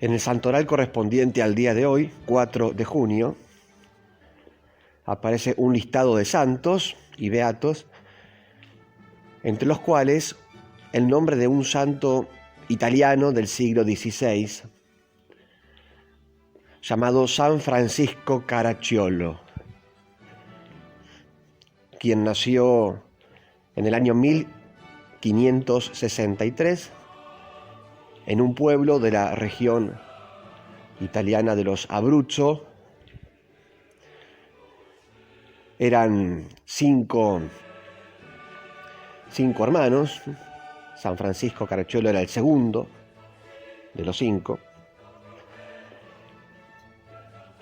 En el santoral correspondiente al día de hoy, 4 de junio, aparece un listado de santos y beatos, entre los cuales el nombre de un santo italiano del siglo XVI, llamado San Francisco Caracciolo, quien nació en el año 1563 en un pueblo de la región italiana de los Abruzzo. Eran cinco hermanos. San Francisco Caracciolo era el segundo de los 5.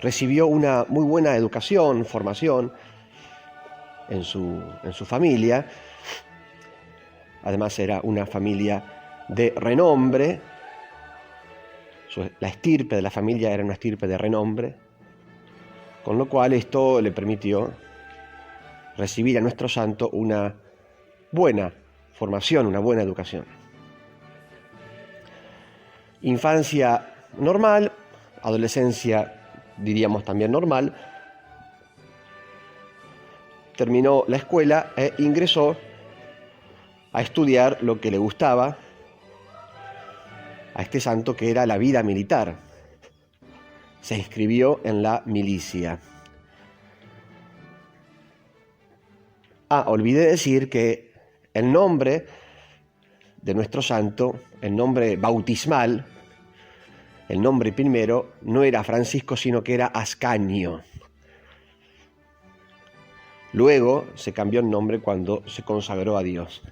Recibió una muy buena educación, formación en su familia. Además era una familia de renombre. La estirpe de la familia era una estirpe de renombre, con lo cual esto le permitió recibir a nuestro santo una buena formación, una buena educación. Infancia normal, adolescencia diríamos también normal. Terminó la escuela e ingresó a estudiar lo que le gustaba a este santo, que era la vida militar. Se inscribió en la milicia. Olvidé decir que el nombre de nuestro santo, el nombre bautismal, el nombre primero, no era Francisco, sino que era Ascanio. Luego se cambió el nombre cuando se consagró a Dios.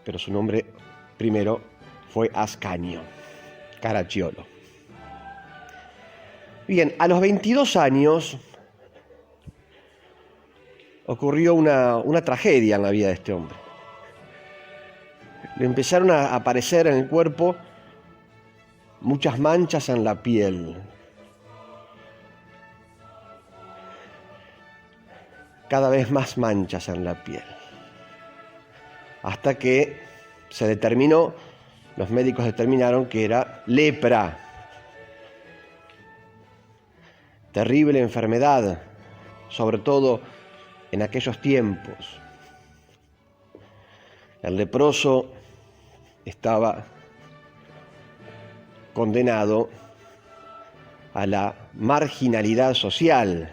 Pero su nombre primero fue Ascanio Caracciolo. Bien, a los 22 años ocurrió una tragedia en la vida de este hombre. Le empezaron a aparecer en el cuerpo muchas manchas en la piel. Cada vez más manchas en la piel. Hasta que los médicos determinaron que era lepra. Terrible enfermedad, sobre todo en aquellos tiempos. El leproso estaba condenado a la marginalidad social,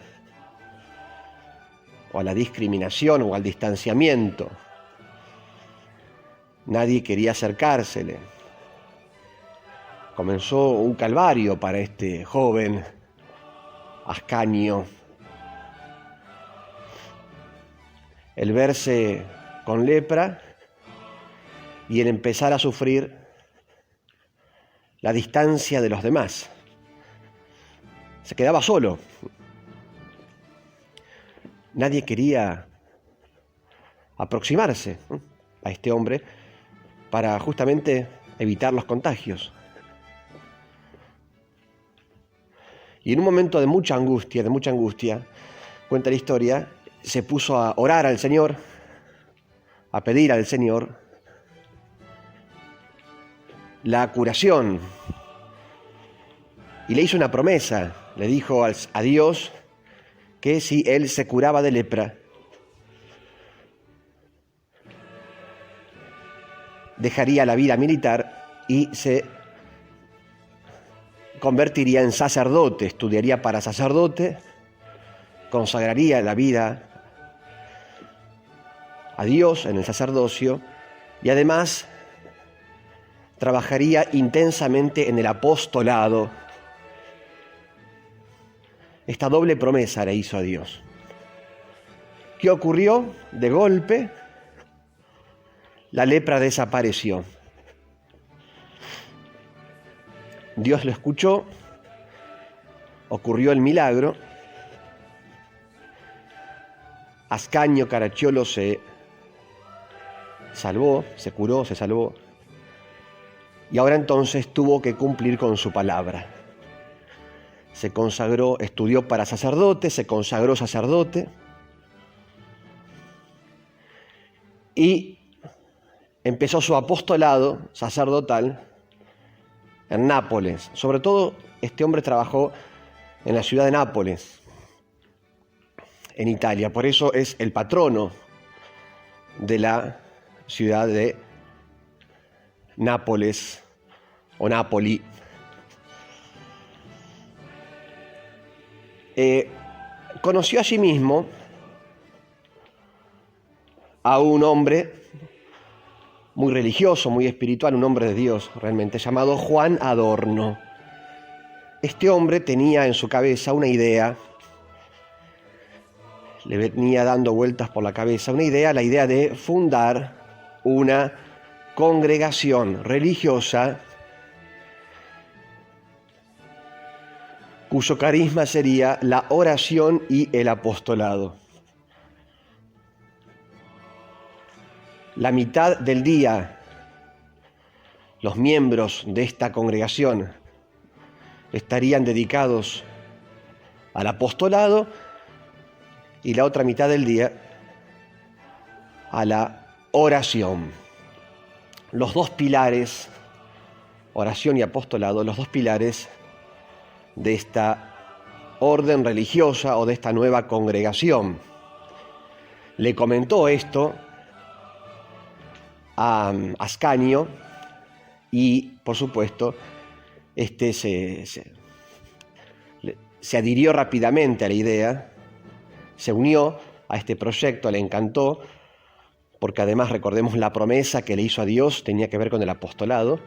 o a la discriminación, o al distanciamiento. Nadie quería acercársele. Comenzó un calvario para este joven Ascanio. El verse con lepra y el empezar a sufrir la distancia de los demás. Se quedaba solo. Nadie quería aproximarse a este hombre para justamente evitar los contagios. Y en un momento de mucha angustia, cuenta la historia, se puso a orar al Señor, a pedir al Señor la curación. Y le hizo una promesa, le dijo a Dios que si él se curaba de lepra, dejaría la vida militar y se convertiría en sacerdote, estudiaría para sacerdote, consagraría la vida a Dios en el sacerdocio y además trabajaría intensamente en el apostolado. Esta doble promesa le hizo a Dios. ¿Qué ocurrió? De golpe, la lepra desapareció. Dios lo escuchó, ocurrió el milagro. Ascanio Caracciolo se salvó, se curó, se salvó. Y ahora entonces tuvo que cumplir con su palabra. Se consagró, estudió para sacerdote, se consagró sacerdote. Y empezó su apostolado sacerdotal en Nápoles. Sobre todo, este hombre trabajó en la ciudad de Nápoles, en Italia. Por eso es el patrono de la ciudad de Nápoles o Nápoli. Conoció allí mismo a un hombre muy religioso, muy espiritual, un hombre de Dios realmente, llamado Juan Adorno. Este hombre tenía en su cabeza una idea, le venía dando vueltas por la cabeza una idea, la idea de fundar una congregación religiosa cuyo carisma sería la oración y el apostolado. La mitad del día, los miembros de esta congregación estarían dedicados al apostolado y la otra mitad del día a la oración. Los dos pilares, oración y apostolado, los dos pilares de esta orden religiosa o de esta nueva congregación. Le comentó esto a Ascanio y, por supuesto, este se adhirió rápidamente a la idea, se unió a este proyecto, le encantó, porque además recordemos la promesa que le hizo a Dios, tenía que ver con el apostolado,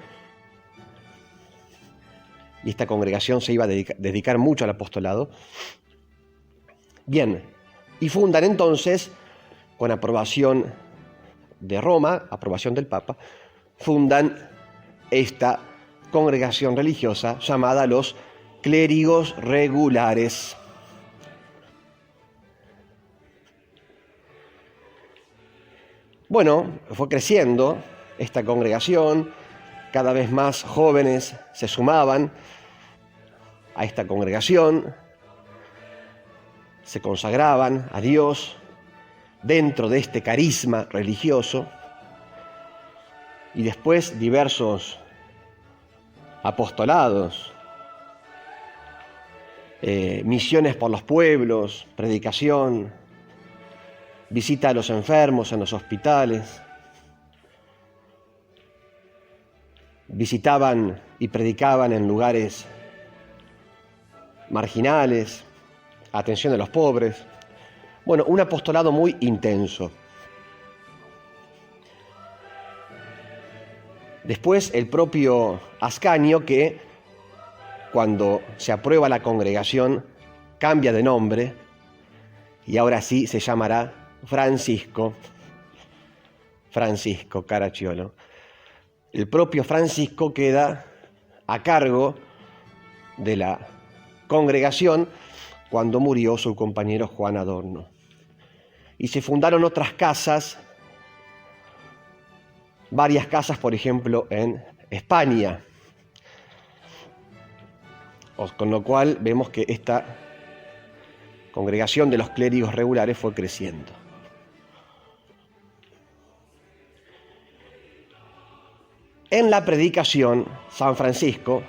y esta congregación se iba a dedicar mucho al apostolado. Bien, y fundan entonces, con aprobación de Roma, aprobación del Papa, fundan esta congregación religiosa llamada los clérigos regulares. Bueno, fue creciendo esta congregación, cada vez más jóvenes se sumaban a esta congregación, se consagraban a Dios dentro de este carisma religioso, y después diversos apostolados, misiones por los pueblos, predicación, visita a los enfermos en los hospitales, visitaban y predicaban en lugares marginales, atención a los pobres. Bueno, un apostolado muy intenso. Después el propio Ascanio, que cuando se aprueba la congregación cambia de nombre y ahora sí se llamará Francisco Caracciolo. El propio Francisco queda a cargo de la congregación cuando murió su compañero Juan Adorno. Y se fundaron otras casas, varias casas, por ejemplo, en España. Con lo cual vemos que esta congregación de los clérigos regulares fue creciendo. En la predicación, San Francisco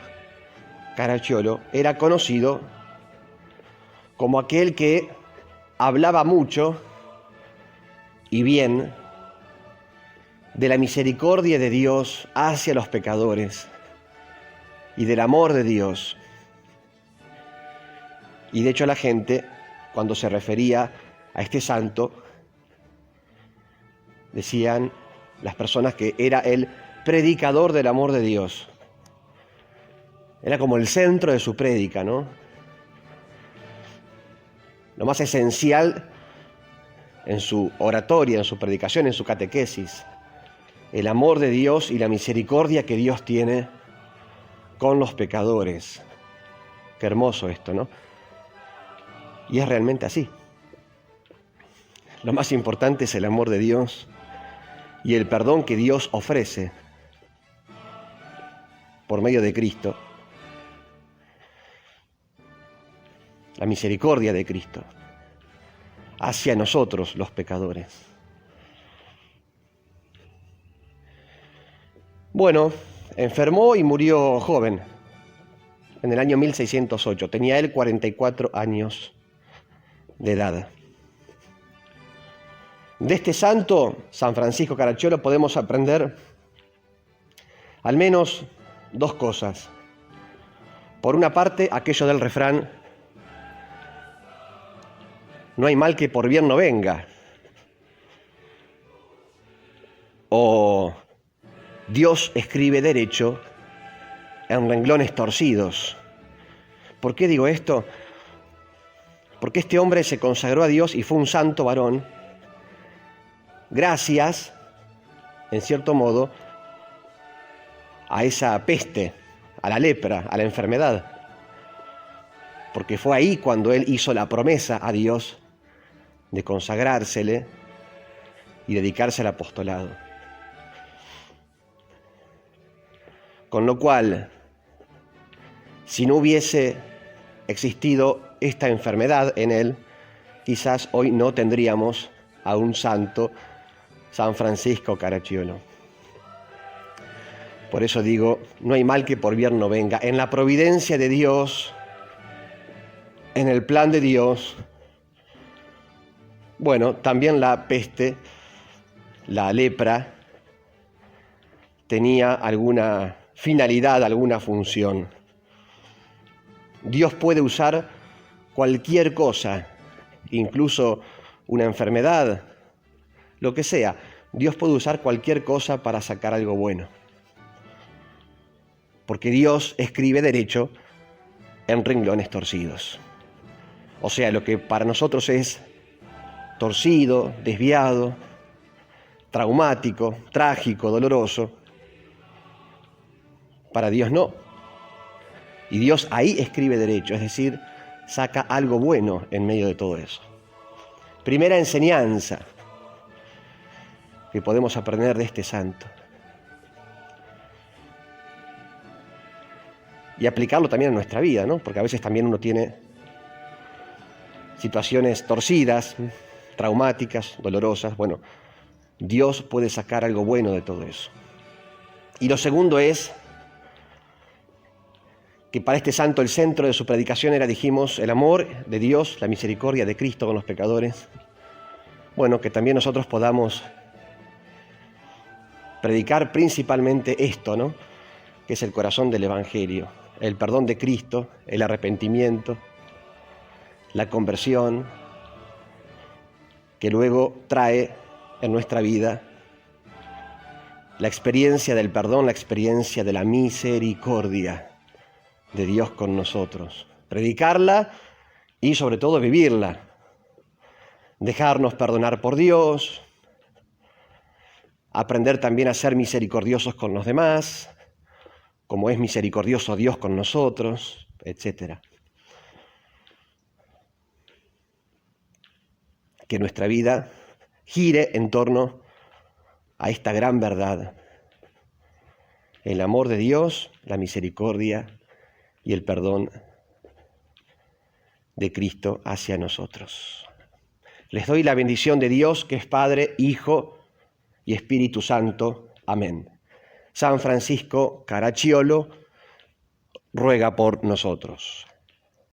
Caracciolo era conocido como aquel que hablaba mucho y bien de la misericordia de Dios hacia los pecadores y del amor de Dios. Y de hecho la gente, cuando se refería a este santo, decían las personas que era el predicador del amor de Dios. Era como el centro de su prédica, ¿no? Lo más esencial en su oratoria, en su predicación, en su catequesis. El amor de Dios y la misericordia que Dios tiene con los pecadores. Qué hermoso esto, ¿no? Y es realmente así. Lo más importante es el amor de Dios y el perdón que Dios ofrece por medio de Cristo. La misericordia de Cristo hacia nosotros los pecadores. Bueno, enfermó y murió joven, en el año 1608. Tenía él 44 años de edad. De este santo, San Francisco Caracciolo, podemos aprender al menos dos cosas. Por una parte, aquello del refrán, no hay mal que por bien no venga. O Dios escribe derecho en renglones torcidos. ¿Por qué digo esto? Porque este hombre se consagró a Dios y fue un santo varón gracias, en cierto modo, a esa peste, a la lepra, a la enfermedad. Porque fue ahí cuando él hizo la promesa a Dios de consagrársele y dedicarse al apostolado. Con lo cual, si no hubiese existido esta enfermedad en él, quizás hoy no tendríamos a un santo, San Francisco Caracciolo. Por eso digo, no hay mal que por bien no venga. En la providencia de Dios, en el plan de Dios, bueno, también la peste, la lepra, tenía alguna finalidad, alguna función. Dios puede usar cualquier cosa, incluso una enfermedad, lo que sea. Dios puede usar cualquier cosa para sacar algo bueno. Porque Dios escribe derecho en renglones torcidos. O sea, lo que para nosotros es torcido, desviado, traumático, trágico, doloroso, para Dios no. Y Dios ahí escribe derecho, es decir, saca algo bueno en medio de todo eso. Primera enseñanza que podemos aprender de este santo. Y aplicarlo también a nuestra vida, ¿no? Porque a veces también uno tiene situaciones torcidas, traumáticas, dolorosas. Bueno, Dios puede sacar algo bueno de todo eso. Y lo segundo es que para este santo el centro de su predicación era, dijimos, el amor de Dios, la misericordia de Cristo con los pecadores. Bueno, que también nosotros podamos predicar principalmente esto, ¿no? Que es el corazón del Evangelio, el perdón de Cristo, el arrepentimiento, la conversión, que luego trae en nuestra vida la experiencia del perdón, la experiencia de la misericordia de Dios con nosotros. Predicarla y sobre todo vivirla. Dejarnos perdonar por Dios, aprender también a ser misericordiosos con los demás, como es misericordioso Dios con nosotros, etc. Que nuestra vida gire en torno a esta gran verdad: el amor de Dios, la misericordia y el perdón de Cristo hacia nosotros. Les doy la bendición de Dios, que es Padre, Hijo y Espíritu Santo. Amén. San Francisco Caracciolo ruega por nosotros.